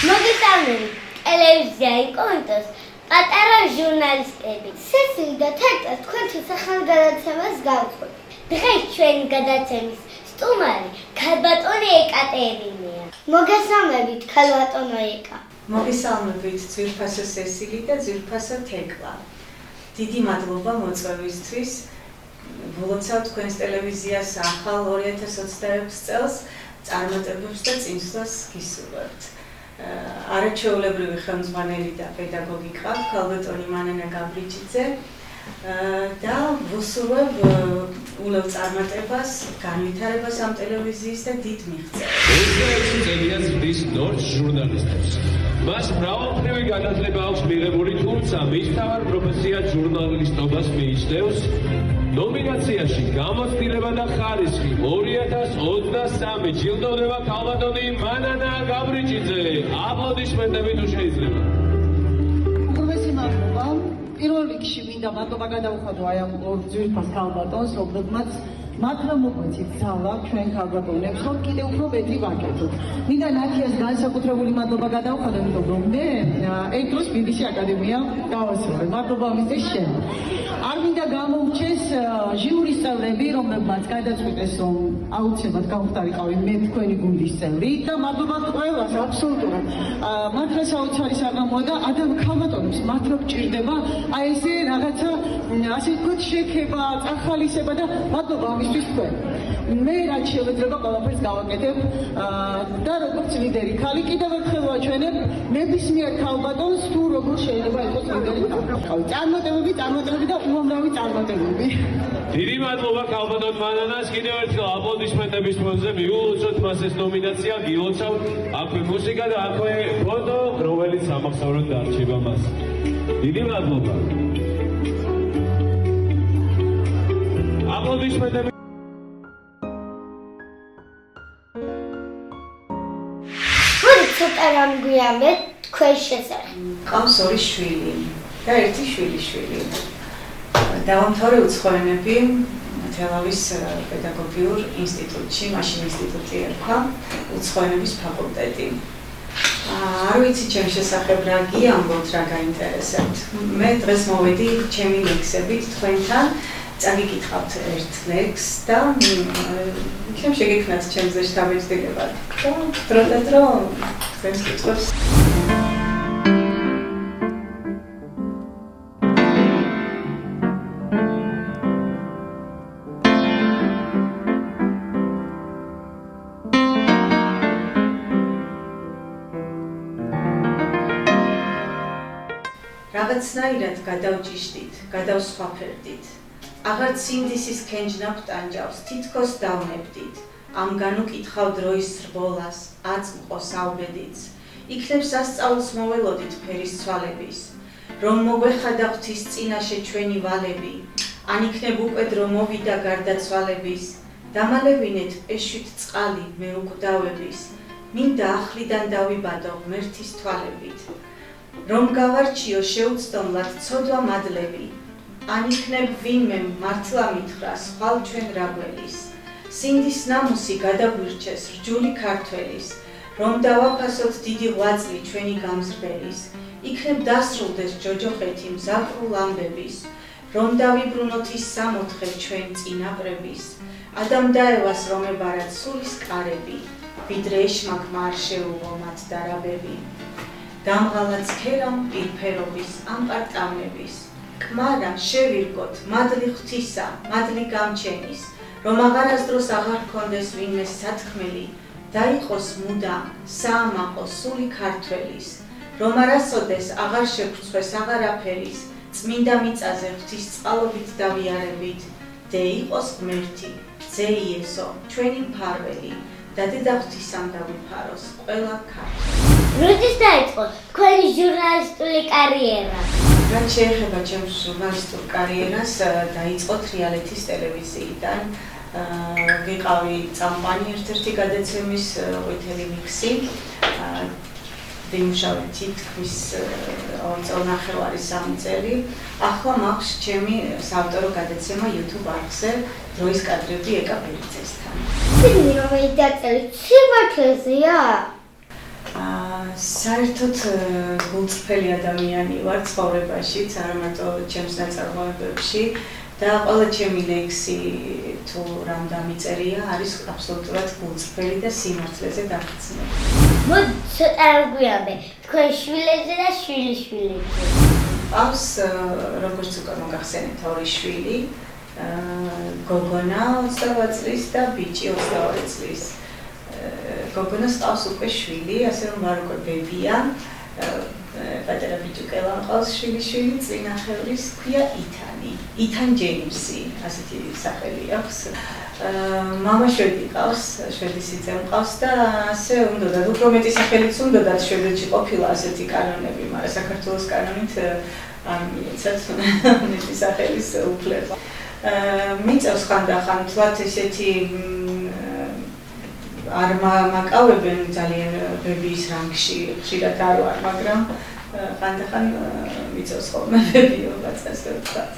მოგესალმებით, ტელევიზია იკონტოს პატარა ჟურნალისტები. სესილი და თერტა თქვენთვის ახალგადაცემას გავწყვეტ. დღეს ჩვენი გადაცემის სტუმარი ქალბატონი ეკატერინეა. მოგესალმებით, ქალბატონო ეკა. მოგესალმებით, ძვირფასო სესილი და ძვირფასო თეკლა. დიდი მადლობა მოწვევისთვის. ვლოცავ თქვენს ტელევიზიას ახალ 2026 წელს წარმატებებს და წინსვლას გისურვებთ. არაჩვეულებრივი ხელმძღვანელი და პედაგოგი გყავთ, ქალბატონი მანანა გაბრიჩიძე და ვუსურვებ ულევ წარმატებას, განვითარებას ამ ტელევიზიის და დიდ მიღწევას. 26 წელია ზრდის ნორჩ ჟურნალისტებს. მას მრავალმხრივი განათლება აქვს მიღებული, თუმცა მის მთავარ პროფესიად ჟურნალისტობას მიიჩნევს. ნომინაციაში გამოცდილება და ხარისხი 2023 ჯილდოვდება ქალბატონი მანანა გაბრიჩიძე. აპლოდისმენტები თუ შეიძლება. უღრმესი მადლობა. პირველ რიგში მინდა მადლობა გადავუხადო აი ამ ორ ძვირფას ქალბატონს, რომლებმაც მათმა მოგვეცით ძალა ჩვენ ქალბატონებს, რომ კიდევ უფრო მეტი ვაკეთოთ. მინდა ნათიას განსაკუთრებული მადლობა გადავუხადო, იმიტომ რომ მე ეთროს ბიბლიში აკადემია გავასწავლე. მადლობა ამისთვის შენ. არ მინდა გამომრჩეს ჟიურის წევრები, რომლებმაც გადაწყვიტეს, რომ აუცილებლად გავხდარიყავი მე თქვენი გუნდის წევრი და მადლობა ყველას აბსოლუტურად. მათ რა საოცარი საღამოა და ადამ ქალბატონებს მათ რო გჭირდება აი ესე რაღაცა ასე ვთქვათ შექება, წახალისება და მადლობა ამისთვის თქვენ. მე რაც შევეძრება ყველაფერს გავაკეთებ და როგორც ლიდერი ქალი კიდევ ერთხელ ვაჩვენებ ნებისმიერ ქალბატონს თუ როგორ შეიძლება იყოს ლიდერი ქალი. წარმატებები და უამრავი წარმატებები. დიდი მადლობა ქალბატონ მანანას. კიდევ ერთხელ აპლოდისმენტების ფონზე მიულოცოთ მას ეს ნომინაცია, გილოცავთ. აქვე მუსიკა და აქვე ფოტო, რომელიც ამახსოვროდ დარჩება მას. დიდი მადლობა. აპლოდისმენტები. ცოტა რამ გვიამბეთ თქვენ შესახებ. ყავს ორი შვილი და ერთი შვილიშვილი. დავამთავრე უცხოენები თელავის პედაგოგიურ ინსტიტუტში, მაშინ ინსტიტუტი ერქვა, უცხოენების ფაკულტეტი. არ ვიცი ჩემს შესახებ რა გიამბობთ, რა გაინტერესებთ. მე დღეს მოვედი ჩემი ლექსებით თქვენთან, წაგიკითხავთ ერთ ლექსს და იქნებ შეგექმნათ ჩემზე შთაბეჭდილება. და დრო თქვენს კითხვებს. რაღაცნაირად გადავჭიშდით, გადავსხვაფერდით. აღარ ცინდისის ქენჯნა გვტანჯავს, თითქოს დავნებდით. ამ განუკითხავ დროის სრბოლას, აწმყოს ავბედიც. იქნებ სასწაულს მოველოდით ფერის ცვალების, რომ მოგვეხადა ღვთის წინაშე ჩვენი ვალები, ან იქნებ უკვე დრო მოვიდა გარდაცვალების, დამალევინეთ ეშვით წყალი მე უკვდავების, მინდა ახლიდან დავიბადო ღმერთის თვალებით. რომ გავარჩიო შეუცდომლად ცოდვა მადლები, ან იქნებ ვინმე მართლა მითხრა ხვალ ჩვენ რაგველის, სინდის ნამუსი გადაგვირჩეს რჯული ქართველის, რომ დავაფასოთ დიდი ღვაწლი ჩვენი გამზრდელის, იქნებ დასრულდეს ჯოჯოხეთი მზაფრულ ამბების, რომ დავიბრუნოთ ის სამოთხე ჩვენ წინაპრების, ადამ დაევას რომ ებარათ სულის კარები, ვიდრე ეშმაკმა არ შეუღო მათ დარაბები. დამღალა ცქერამ პირფერობის ამ პარტავნების, კმარა შევირგოთ მადლი ღვთისა, მადლი გამჩენის, რომ აღარასდროს აღარ ჰქონდეს ვინმე სათქმელი, დაიყოს მუდამ საამაყო სული ქართველის, რომ არასოდეს აღარ შეგვწვეს აღარაფერის, წმინდა მიწაზე ღვთის წყალობით დავიარებით, დე იყოს ღმერთი, ძე იესო, ჩვენი მფარველი და დედა ღვთისამ დავიფაროს ყველა ქართველი. როდის დაიწყო თქვენი ჟურნალისტური კარიერა? რაც შეეხება ჩემს ჟურნალისტურ კარიერას, დაიწყო თრიალეთის ტელევიზიიდან. ვიყავი წამყვანი ერთ-ერთი გადაცემის ყვითელი მიქსი. ვიმუშავე თითქმის 2.5 წელი. ახლა მაქვს ჩემი საავტორო გადაცემა YouTube არხზე, დროის კადრები ეკა ბერიძესთან. ფილმი რომელიც დაწერეთ სიმართლეზეა? საერთოდ გულწრფელი ადამიანი ვარ ცხოვრებაშიც, არა მარტო ჩემს ნაწარმოებებში და ყველა ჩემი ლექსი თუ რამ დამიწერია არის აბსოლუტურად გულწრფელი და სიმართლეზე დაფუძნებული. მოდი ცოტა რამ გვიამბე თქვენ შვილებზე და შვილიშვილებზე. ყავს როგორც უკვე მოგახსენეთ ორი შვილი, გოგონა 28 წლის და ბიჭი 22 წლის. გოგონას ყავს უკვე შვილი, ასე რომ ვარ უკვე ბებია. პატარა ბიჭუკელა ყავს შვილიშვილი, წინახევრის ქვია ითანი. ითან ჯეიმსი, ასეთი სახელი აქვს. მამა შვედი ყავს, შვედი სიძე მყავს და ასე უნდათ, უფრო მეტი სახელიც უნდათ შვედეთში ყოფილა ასეთი კანონები, მაგრამ საქართველოს კანონით არ მიეცათ მეტი სახელის უფლება. მიწევს ხანდახან თქვათ ესეთი არ მაკავებენ ძალიან ბებიის რანგში, ხშირად არ ვარ, მაგრამ ხანდახან მიწევს ხოლმე ბებიობაც, ასე ვთქვათ.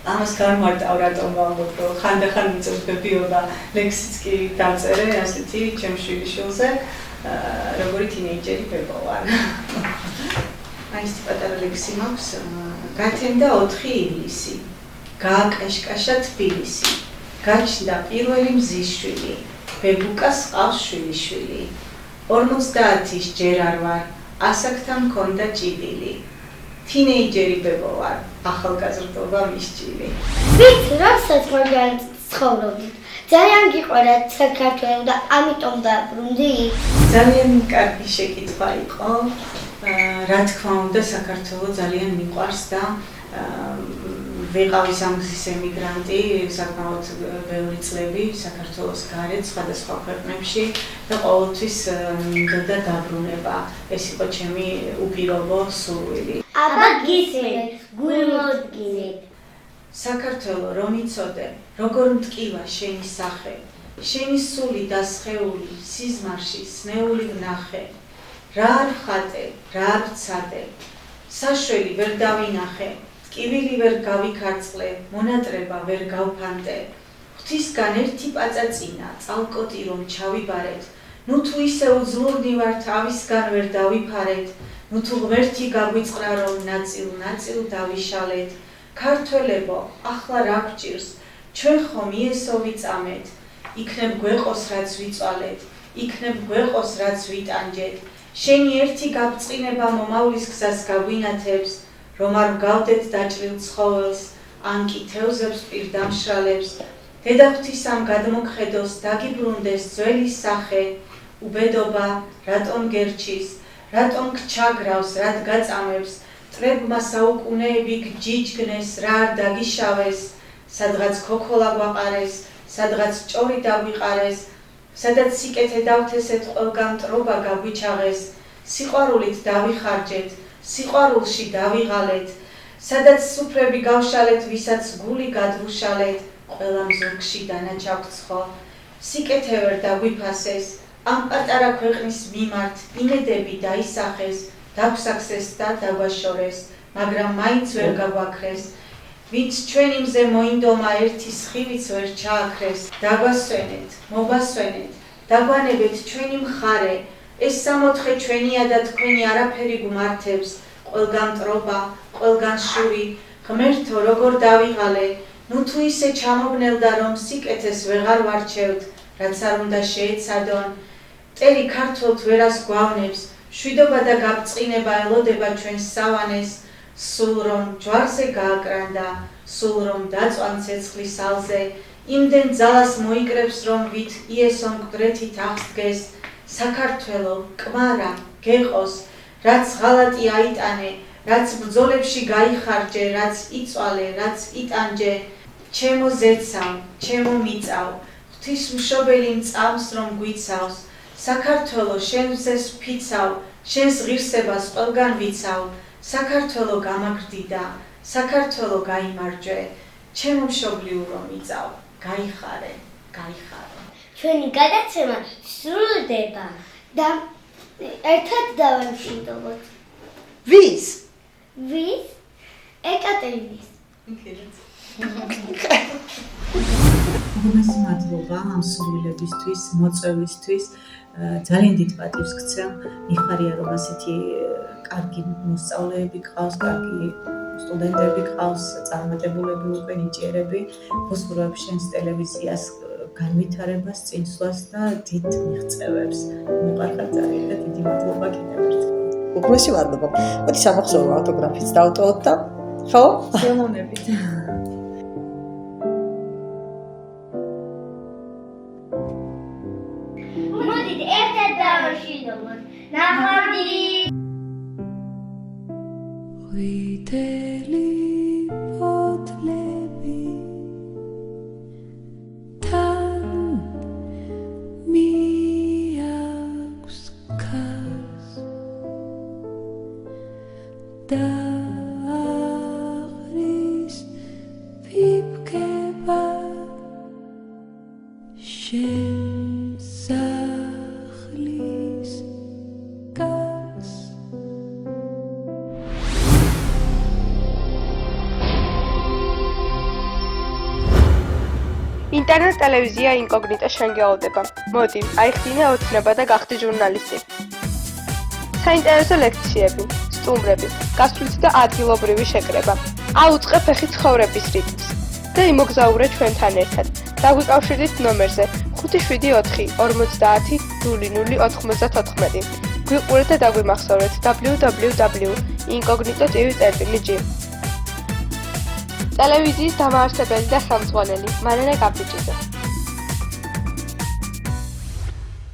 ამას გამარტავ რატომ ვამბობ, რომ ხანდახან მიწევს ბებიობა, ლექსიც კი დავწერე ასეთი ჩემ შვილიშვილზე, როგორი თინეიჯერი ბებო ვარ. აი ეს პატარა ლექსი მაქვს, გათენდა 4 ივლისი, გააკაშკაშა თბილისი, გაჩნდა პირველი მზისშვილი, ბებუკას ყავს შვილიშვილი, 50-ის ჯერ არ ვარ, ასაკთა მქონდა ჭიდილი, თინეიჯერი ბებო ვარ, ახალგაზრდობა მისჭილი. ვიცი, როცა თქვენ ცხოვრობდით, ძალიან გიყვარათ საქართველო და ამიტომ დაბრუნდი. ძალიან კარგი შეკითხვა იყო. რა თქმა უნდა, საქართველო ძალიან მიყვარს და ვიყავი სამგზის ემიგრანტი, საკმაოდ ბევრი წლები საქართველოს გარეთ, სხვადასხვა ქვეყნებში და ყოველთვის მინდოდა დაბრუნება. ეს იყო ჩემი უპირობო სურვილი. აბა გისმენთ, გულმოდგინეთ. საქართველო რომ იცოდე, როგორ მტკივა შენი სახე, შენი სული და სხეული, სიზმარში სნეული ვნახე, რა არ ხატე, რა არ ვცადე, საშველი ვერ დავინახე, ტკივილი ვერ გავიქარწყლე, მონატრება ვერ გავფანტე, ღვთისგან ერთი პაწაწინა, წალკოტი რომ ჩავიბარეთ, ნუ თუ ისე უძლურნი ვარ თავისგან ვერ დავიფარეთ, ნუ თუ ღმერთი გაგვიწყრა რომ ნაწილ დავიშალეთ, ქართველებო, ახლა რა გჭირს, ჩვენ ხომ იესო ვიწამეთ, იქნებ გვეყოს რაც ვიწვალეთ, იქნებ გვეყოს რაც ვიტანჯეთ, შენი ერთი გაბწყინება მომავლის გზას გაგვინათებს, რომ არ გავდეთ დაჭრილ ცხოველს, ან კი თევზებს პირდამშრალებს, დედა ღვთისამ გადმოგხედოს დაგიბრუნდეს ძველი სახე, უბედობა რატომ გერჩის, რატომ გჩაგრავს, რად გაწამებს, წრებმა საუკუნეები გჯიჯგნეს, რა არ დაგიშავეს, სადღაც ქოქოლა გვაყარეს, სადღაც ჭორი დაგვიყარეს, სადაც სიკეთე დავთესეთ ყველგან მტრობა გაგვიჩაღეს, სიყვარულით დავიხარჯეთ, სიყვარულში დავიღალეთ, სადაც სუფრები გავშალეთ, ვისაც გული გადვუშალეთ, ყველა მზურგში დანაჩავცხო, სიკეთე ვერ დაგვიფასეს, ამ პატარა ქვეყნის მიმართ იმედები დაისახეს, დაგვსაქსეს და დაგვაშორეს, მაგრამ მაინც ვერ გაგვაქრეს, ვინც ჩვენი მზე მოინდომა ერთი სხივიც ვერ ჩააქრეს, დაგვასვენეთ, მოგვასვენეთ, დაგვანებეთ ჩვენი მხარე, ეს სამოთხე ჩვენია და თქვენი არაფერი გმართებს, ყველგან მტრობა, ყველგან შური, ღმერთო როგორ დავიღალე, ნუ თუ ისე ჩამოგნელდა რომ სიკეთეს ვეღარ ვარჩევთ, რაც არ უნდა შეეცადონ, მტერი ქართველთ ვერას გვავნებს, შვიდობა და გაბწყინება ელოდება ჩვენს სავანეს, სულ რომ ჯვარზე გააკრანდა, სულ რომ დაწვან ცეცხლის ალზე, იმდენ ძალას მოიკრებს რომ ვით იესომ მკვდრეთით აღსდგეს, საქართველო, კმარა, გეყოს, რაც ღალატი აიტანე, რაც ბრძოლებში გაიხარჯე, რაც იწვალე, რაც იტანჯე, ჩემო ზეცავ, ჩემო მიწავ, ღვთისმშობელი მწამს რომ გვიცავს, საქართველო შენ მზეს ვფიცავ, შენს ღირსებას ყველგან ვიცავ, საქართველო გამაგრდიდა, საქართველო გაიმარჯვე, ჩემო მშობლიურ რომ იწავ, გაიხარე, გაიხარე. ჩვენი გადაცემა სრულდება და ერთად დავამშვიდობოთ. ვის? ვის? ეკატერინეს. უღმესი მადლობა ამ სურვილებისთვის, მოწვევისთვის. ძალიან დიდ პატივს გცემ. მიხარია რომ ასეთი კარგი მოსწავლეები ყავს, კარგი სტუდენტები ყავს, წარმატებულები უკვე ნიჭიერები. ვუსურვებ შენს ტელევიზიას განვითარებას, წინსვლას და დიდ მიღწევებს. მოყარხარ ძალიან და დიდი მადლობა კიდევ ერთხელ. უღმესი მადლობა. მოდი სამახსოვრო ავტოგრაფიც დავტოვოთ და ხო? გემოვნებით. მოდით ერთად დავაშინოთ. ნახვამდის. ვითელი ფოთლები თან მიაქვს ქარს და აღრის ვიფქება შენ სახლის გარს ინტერნეტ ტელევიზია ინკოგნიტო შენ გეოლდება. მოდი, აიხდინე ოცნება და გახდი ჟურნალისტი. საინტერესო ლექციები, სტუმრები, გასვლითი და ადგილობრივი შეკრება. აუწყე ფეხი ცხოვრების რიტმს და იმოგზაურე ჩვენთან ერთად. დაგვიკავშირდით ნომერზე 574 50 0094. გვიყურეთ და დაგვიმახსოვრეთ www.incognito.tv.gr. ტელევიზიის დამაარსებელი და ხელმძღვანელი მარინა გაბიჭიძე.